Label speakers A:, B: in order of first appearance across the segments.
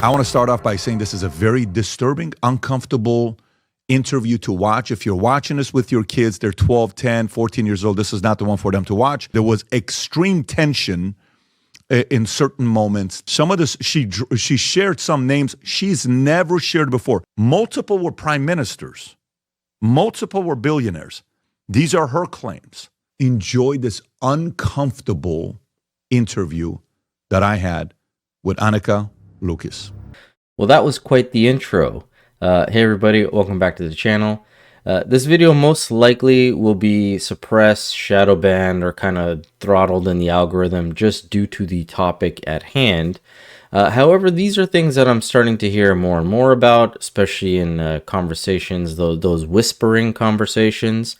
A: I want to start off by saying this is a very disturbing, uncomfortable interview to watch. If you're watching this with your kids, they're 12, 10, 14 years old, this is not the one for them to watch. There was extreme tension in certain moments. Some of this, she shared some names she's never shared before. Multiple were prime ministers. Multiple were billionaires. These are her claims. Enjoy this uncomfortable interview that I had with Annika Lucas.
B: Well, that was quite the intro. Hey everybody, welcome back to the channel. This video most likely will be suppressed, shadow banned, or kind of throttled in the algorithm just due to the topic at hand. However, these are things that I'm starting to hear more and more about, especially in conversations, those whispering conversations.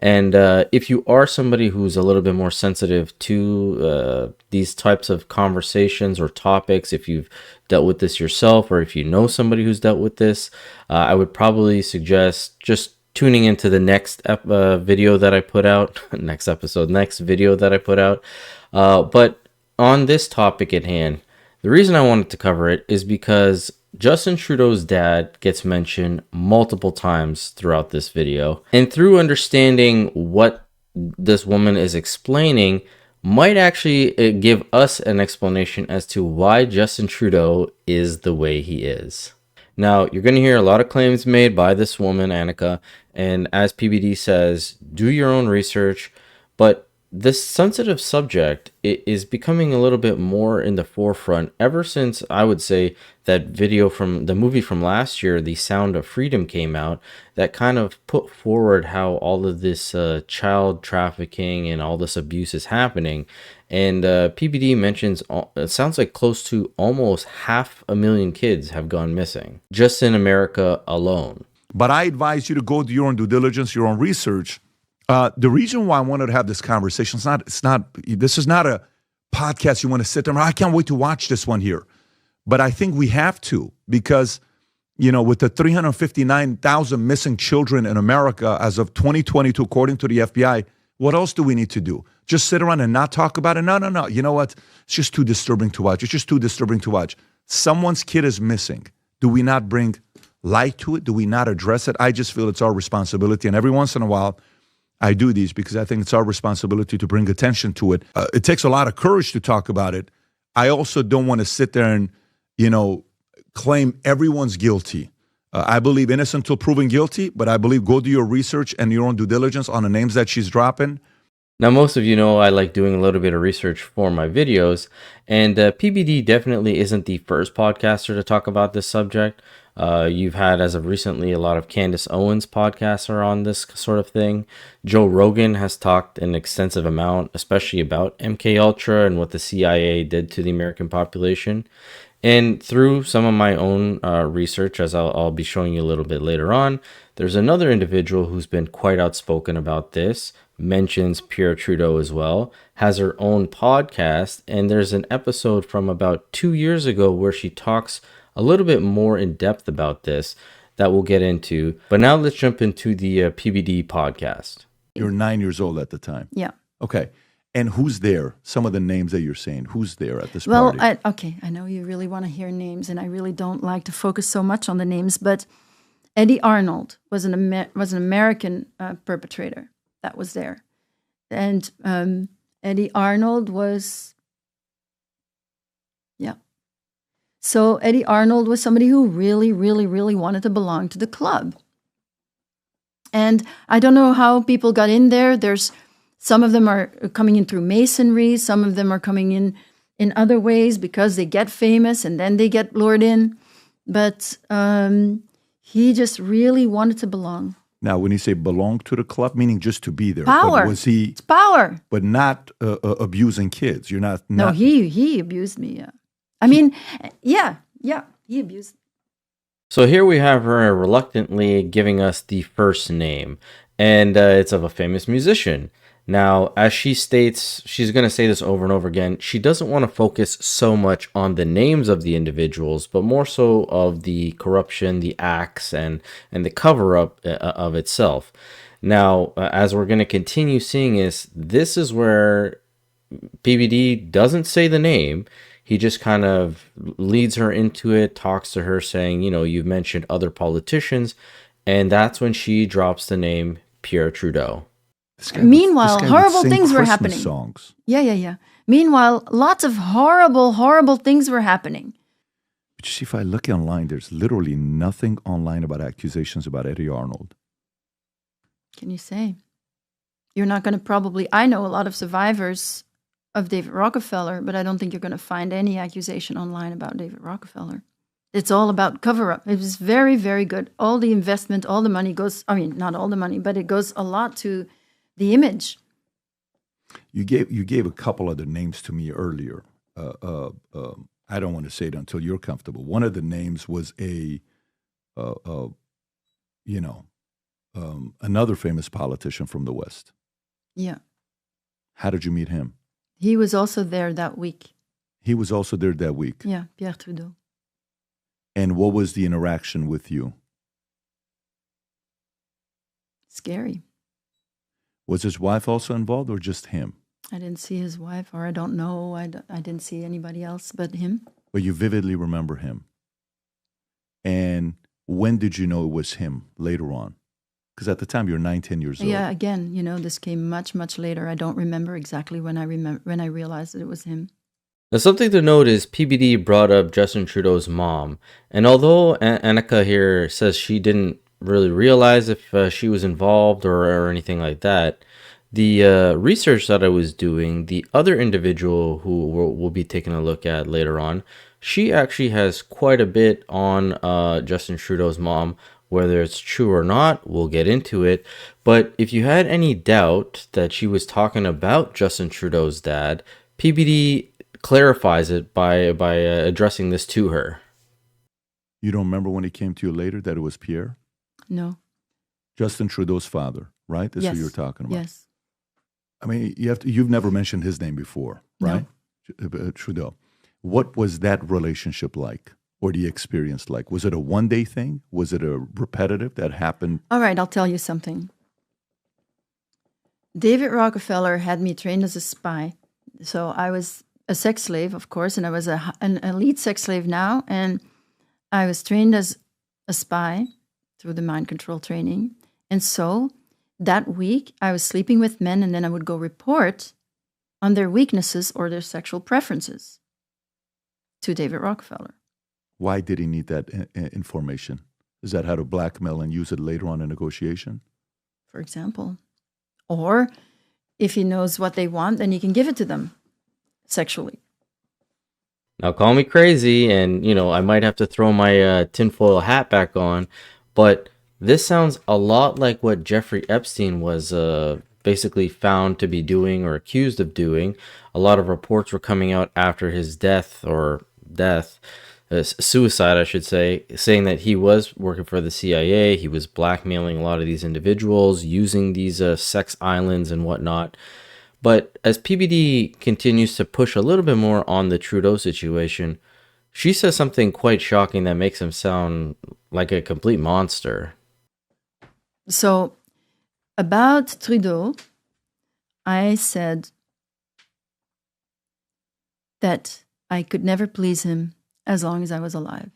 B: And if you are somebody who's a little bit more sensitive to these types of conversations or topics, if you've dealt with this yourself or if you know somebody who's dealt with this, I would probably suggest just tuning into the next video that I put out, next video that I put out. But on this topic at hand, the reason I wanted to cover it is because Justin Trudeau's dad gets mentioned multiple times throughout this video. And through understanding what this woman is explaining might actually give us an explanation as to why Justin Trudeau is the way he is. Now, you're going to hear a lot of claims made by this woman, Annika, and as PBD says, do your own research, but this sensitive subject is becoming a little bit more in the forefront ever since, I would say, that video from the movie from last year, The Sound of Freedom, came out, that kind of put forward how all of this child trafficking and all this abuse is happening. And PBD mentions, it sounds like close to almost 500,000 kids have gone missing, just in America alone.
A: But I advise you to go do your own due diligence, your own research. The reason why I wanted to have this conversation, this is not a podcast you want to sit there. I can't wait to watch this one here. But I think we have to, because, you know, with the 359,000 missing children in America as of 2022, according to the FBI, what else do we need to do? Just sit around and not talk about it? No. You know what? It's just too disturbing to watch. It's just too disturbing to watch. Someone's kid is missing. Do we not bring light to it? Do we not address it? I just feel it's our responsibility. And every once in a while, I do these because I think it's our responsibility to bring attention to it. It takes a lot of courage to talk about it. I also don't want to sit there and, claim everyone's guilty. I believe innocent till proven guilty, but I believe go do your research and your own due diligence on the names that she's dropping.
B: Now, most of you know I like doing a little bit of research for my videos, and PBD definitely isn't the first podcaster to talk about this subject. You've had, as of recently, a lot of Candace Owens podcasts are on this sort of thing. Joe Rogan has talked an extensive amount, especially about MKUltra and what the CIA did to the American population. And through some of my own research, as I'll be showing you a little bit later on, there's another individual who's been quite outspoken about this, mentions Pierre Trudeau as well, has her own podcast, and there's an episode from about 2 years ago where she talks a little bit more in depth about this that we'll get into. But now let's jump into the PBD podcast.
A: You're 9 years old at the time.
C: Yeah.
A: Okay. And who's there? Some of the names that you're saying. Who's there at this party?
C: Well, I know you really want to hear names, and I really don't like to focus so much on the names, but Eddie Arnold was an American perpetrator that was there. And Eddie Arnold was, So Eddie Arnold was somebody who really, really, really wanted to belong to the club. And I don't know how people got in there. Some of them are coming in through masonry. Some of them are coming in other ways because they get famous and then they get lured in. But he just really wanted to belong.
A: Now, when you say belong to the club, meaning just to be there.
C: Power.
A: But was he?
C: It's power.
A: But not abusing kids. You're not.
C: No, he abused me. Yeah. I mean, he abused me.
B: So here we have her reluctantly giving us the first name, and it's of a famous musician. Now, as she states, she's going to say this over and over again, she doesn't want to focus so much on the names of the individuals, but more so of the corruption, the acts, and the cover-up of itself. Now, as we're going to continue seeing this is where PBD doesn't say the name. he just kind of leads her into it, talks to her saying, you know, you've mentioned other politicians. And that's when she drops the name Pierre Trudeau.
C: Meanwhile,
A: would
C: horrible
A: sing
C: things were
A: Christmas
C: happening.
A: songs.
C: Yeah. Meanwhile, lots of horrible, horrible things were happening.
A: But you see, if I look online, there's literally nothing online about accusations about Eddie Arnold.
C: Can you say? You're not going to probably, I know a lot of survivors of David Rockefeller, but I don't think you're going to find any accusation online about David Rockefeller. It's all about cover-up. It was very, very good. All the investment, all the money goes, I mean, not all the money, but it goes a lot to the image.
A: You gave a couple other names to me earlier. I don't want to say it until you're comfortable. One of the names was another famous politician from the West.
C: Yeah.
A: How did you meet him?
C: He was also there that week.
A: He was also there that week.
C: Yeah, Pierre Trudeau.
A: And what was the interaction with you?
C: Scary.
A: Was his wife also involved or just him?
C: I didn't see his wife, or I don't know. I didn't see anybody else but him.
A: But you vividly remember him. And when did you know it was him later on? Because at the time you were 9, 10 years old.
C: Yeah, again, this came much, much later. I don't remember exactly when I realized that it was him.
B: Now, something to note is PBD brought up Justin Trudeau's mom. And although Annika here says she didn't really realize if she was involved or anything like that, the research that I was doing, the other individual who we'll be taking a look at later on, she actually has quite a bit on Justin Trudeau's mom. Whether it's true or not, we'll get into it. But if you had any doubt that she was talking about Justin Trudeau's dad, PBD clarifies it by addressing this to her.
A: You don't remember when he came to you later that it was Pierre?
C: No.
A: Justin Trudeau's father, right? That's
C: Yes.
A: who you're talking about.
C: Yes.
A: I mean, you've never mentioned his name before, right? No. Trudeau. What was that relationship like? Or the experience like? Was it a one-day thing? Was it a repetitive that happened?
C: All right, I'll tell you something. David Rockefeller had me trained as a spy. So I was a sex slave, of course, and I was an elite sex slave now. And I was trained as a spy through the mind control training. And so that week, I was sleeping with men, and then I would go report on their weaknesses or their sexual preferences to David Rockefeller.
A: Why did he need that information? Is that how to blackmail and use it later on in negotiation?
C: For example. Or if he knows what they want, then he can give it to them sexually.
B: Now, call me crazy, and, I might have to throw my tinfoil hat back on, but this sounds a lot like what Jeffrey Epstein was basically found to be doing or accused of doing. A lot of reports were coming out after his death, suicide, I should say, saying that he was working for the CIA. He was blackmailing a lot of these individuals, using these sex islands and whatnot. But as PBD continues to push a little bit more on the Trudeau situation, she says something quite shocking that makes him sound like a complete monster.
C: So, about Trudeau, I said that I could never please him as long as I was alive.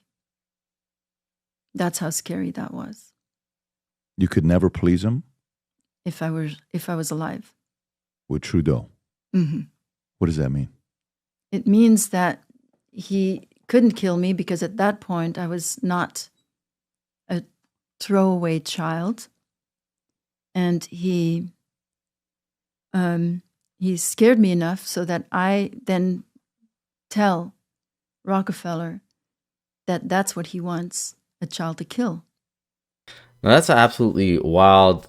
C: That's how scary that was.
A: You could never please him?
C: If I was alive.
A: With Trudeau?
C: Mm-hmm.
A: What does that mean?
C: It means that he couldn't kill me because at that point I was not a throwaway child. And he scared me enough so that I then tell Rockefeller that that's what he wants, a child to kill.
B: Now, that's an absolutely wild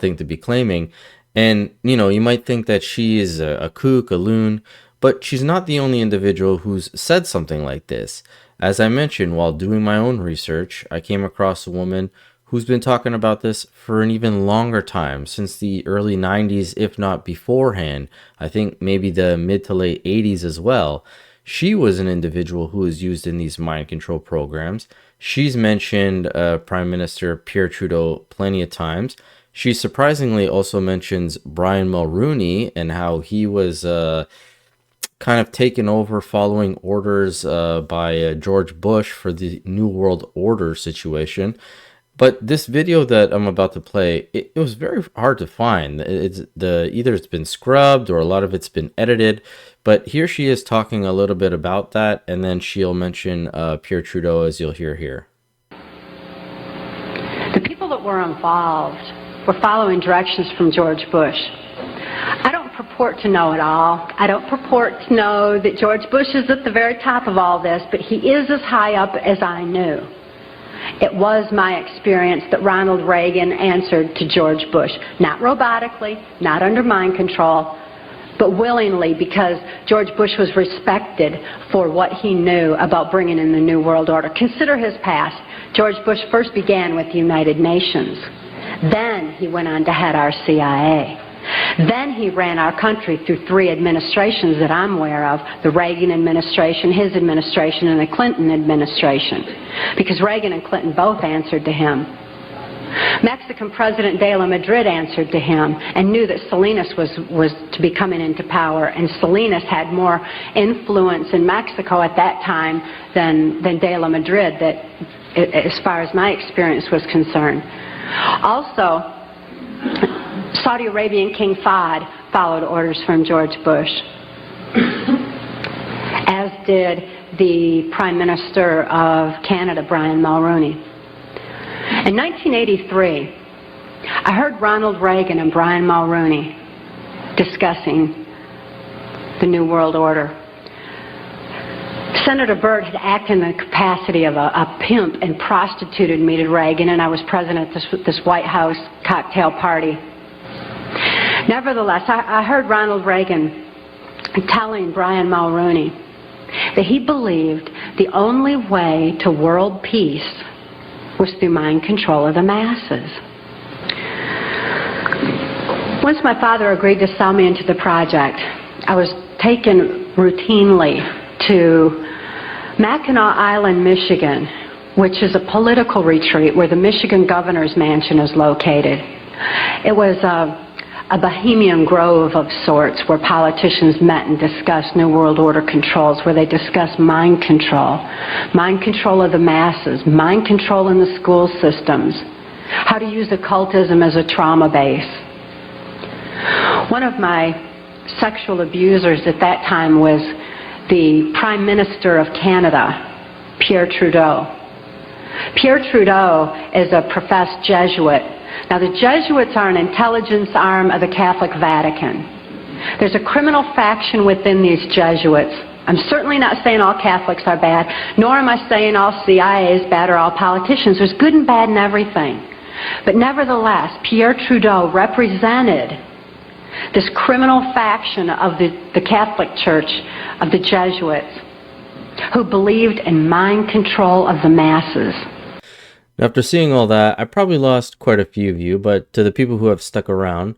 B: thing to be claiming. And, you might think that she is a kook, a loon, but she's not the only individual who's said something like this. As I mentioned, while doing my own research, I came across a woman who's been talking about this for an even longer time, since the early 90s, if not beforehand. I think maybe the mid to late 80s as well. She was an individual who was used in these mind control programs. She's mentioned Prime Minister Pierre Trudeau plenty of times. She surprisingly also mentions Brian Mulroney and how he was kind of taken over following orders by George Bush for the New World Order situation. But this video that I'm about to play, it was very hard to find. Either it's been scrubbed or a lot of it's been edited. But here she is talking a little bit about that, and then she'll mention Pierre Trudeau, as you'll hear here.
D: The people that were involved were following directions from George Bush. I don't purport to know it all. I don't purport to know that George Bush is at the very top of all this, but he is as high up as I knew. It was my experience that Ronald Reagan answered to George Bush, not robotically, not under mind control, but willingly, because George Bush was respected for what he knew about bringing in the New World Order. Consider his past. George Bush first began with the United Nations. Then he went on to head our CIA. Then he ran our country through 3 administrations that I'm aware of, the Reagan administration, his administration, and the Clinton administration, because Reagan and Clinton both answered to him. Mexican President de la Madrid answered to him and knew that Salinas was to be coming into power, and Salinas had more influence in Mexico at that time than de la Madrid, that, as far as my experience was concerned. Also, Saudi Arabian King Fahd followed orders from George Bush, as did the Prime Minister of Canada, Brian Mulroney. In 1983, I heard Ronald Reagan and Brian Mulroney discussing the New World Order. Senator Byrd had acted in the capacity of a pimp and prostituted me to Reagan, and I was present at this White House cocktail party. Nevertheless, I heard Ronald Reagan telling Brian Mulroney that he believed the only way to world peace was through mind control of the masses. Once my father agreed to sell me into the project, I was taken routinely to Mackinac Island, Michigan, which is a political retreat where the Michigan governor's mansion is located. It was a bohemian grove of sorts where politicians met and discussed New World Order controls, where they discussed mind control of the masses, mind control in the school systems, how to use occultism as a trauma base. One of my sexual abusers at that time was the Prime Minister of Canada, Pierre Trudeau. Pierre Trudeau is a professed Jesuit. Now, the Jesuits are an intelligence arm of the Catholic Vatican. There's a criminal faction within these Jesuits. I'm certainly not saying all Catholics are bad, nor am I saying all CIA is bad or all politicians. There's good and bad in everything. But nevertheless, Pierre Trudeau represented this criminal faction of the Catholic Church, of the Jesuits, who believed in mind control of the masses.
B: After seeing all that, I probably lost quite a few of you, but to the people who have stuck around,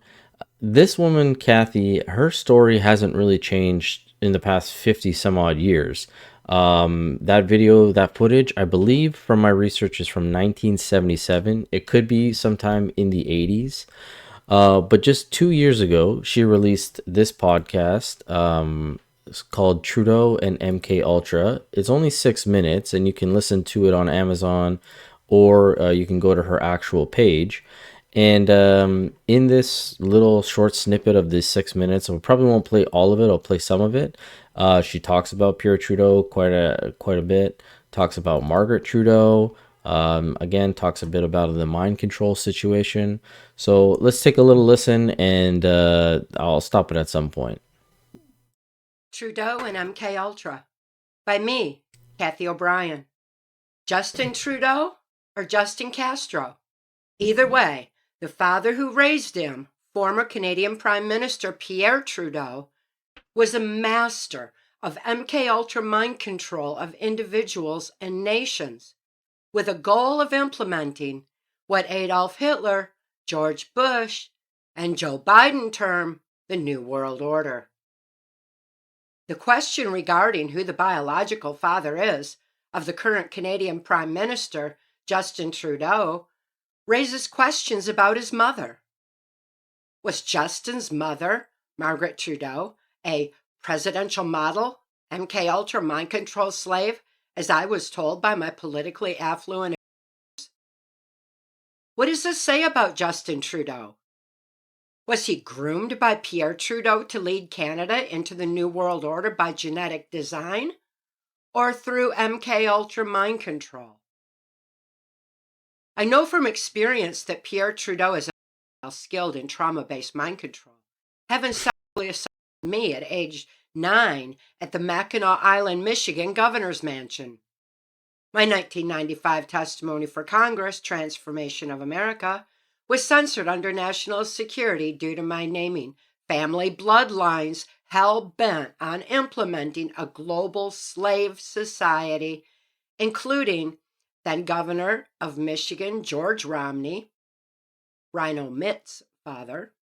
B: this woman, Kathy, her story hasn't really changed in the past 50 some odd years. That video, that footage, I believe from my research is from 1977. It could be sometime in the 80s. But just 2 years ago, she released this podcast. It's called Trudeau and MK Ultra. It's only 6 minutes, and you can listen to it on Amazon, or you can go to her actual page. And in this little short snippet of this 6 minutes, I probably won't play all of it. I'll play some of it. She talks about Pierre Trudeau quite a bit. Talks about Margaret Trudeau. Again, talks a bit about the mind control situation. So let's take a little listen, and I'll stop it at some point.
E: Trudeau and MK Ultra by me, Kathy O'Brien. Justin Trudeau or Justin Castro? Either way, the father who raised him, former Canadian Prime Minister Pierre Trudeau, was a master of MK Ultra mind control of individuals and nations, with a goal of implementing what Adolf Hitler, George Bush, and Joe Biden term the New World Order. The question regarding who the biological father is of the current Canadian Prime Minister, Justin Trudeau, raises questions about his mother. Was Justin's mother, Margaret Trudeau, a presidential model, MK Ultra mind control slave, as I was told by my politically affluent? What does this say about Justin Trudeau? Was he groomed by Pierre Trudeau to lead Canada into the New World Order by genetic design, or through MK Ultra mind control? I know from experience that Pierre Trudeau is skilled in trauma-based mind control, having sexually assaulted me at age 9 at the Mackinac Island, Michigan governor's mansion. My 1995 testimony for Congress, Transformation of America, was censored under national security due to my naming family bloodlines hell-bent on implementing a global slave society, including then Governor of Michigan George Romney, Rhino Mitt's father,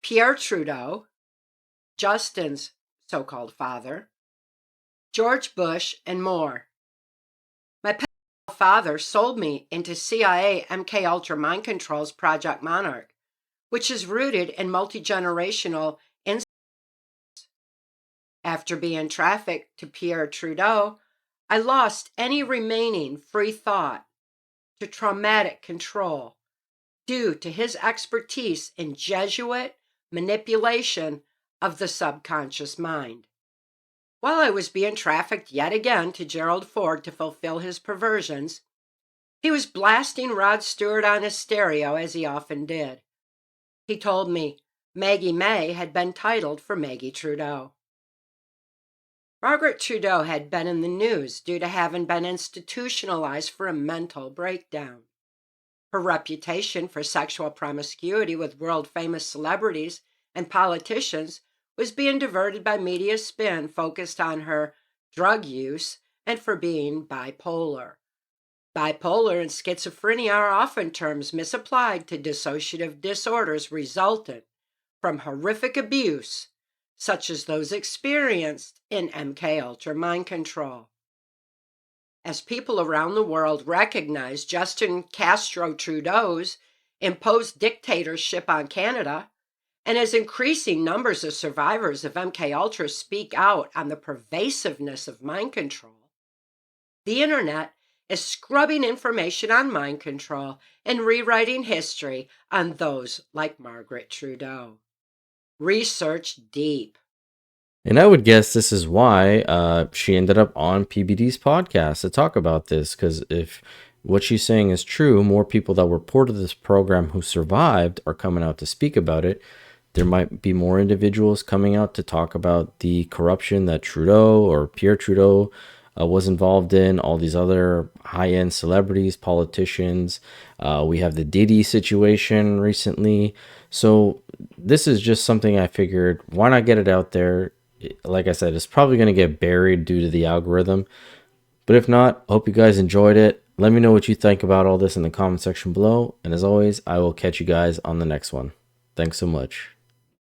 E: Pierre Trudeau, Justin's so-called father, George Bush, and more. My father sold me into CIA MK Ultra Mind Control's Project Monarch, which is rooted in multi-generational incidents. After being trafficked to Pierre Trudeau, I lost any remaining free thought to traumatic control due to his expertise in Jesuit manipulation of the subconscious mind. While I was being trafficked yet again to Gerald Ford to fulfill his perversions, he was blasting Rod Stewart on his stereo as he often did. He told me Maggie May had been titled for Maggie Trudeau. Margaret Trudeau had been in the news due to having been institutionalized for a mental breakdown. Her reputation for sexual promiscuity with world-famous celebrities and politicians was being diverted by media spin focused on her drug use and for being bipolar. Bipolar and schizophrenia are often terms misapplied to dissociative disorders resultant from horrific abuse, such as those experienced in MK Ultra mind control. As people around the world recognize Justin Castro Trudeau's imposed dictatorship on Canada, and as increasing numbers of survivors of MK Ultra speak out on the pervasiveness of mind control, the internet is scrubbing information on mind control and rewriting history on those like Margaret Trudeau. Research deep.
B: And I would guess this is why she ended up on PBD's podcast to talk about this, because if what she's saying is true, more people that were part of this program who survived are coming out to speak about it. There might be more individuals coming out to talk about the corruption that Trudeau or Pierre Trudeau was involved in, all these other high-end celebrities, politicians. We have the Diddy situation recently. So this is just something I figured, why not get it out there? Like I said, it's probably going to get buried due to the algorithm. But if not, hope you guys enjoyed it. Let me know what you think about all this in the comment section below. And as always, I will catch you guys on the next one. Thanks so much.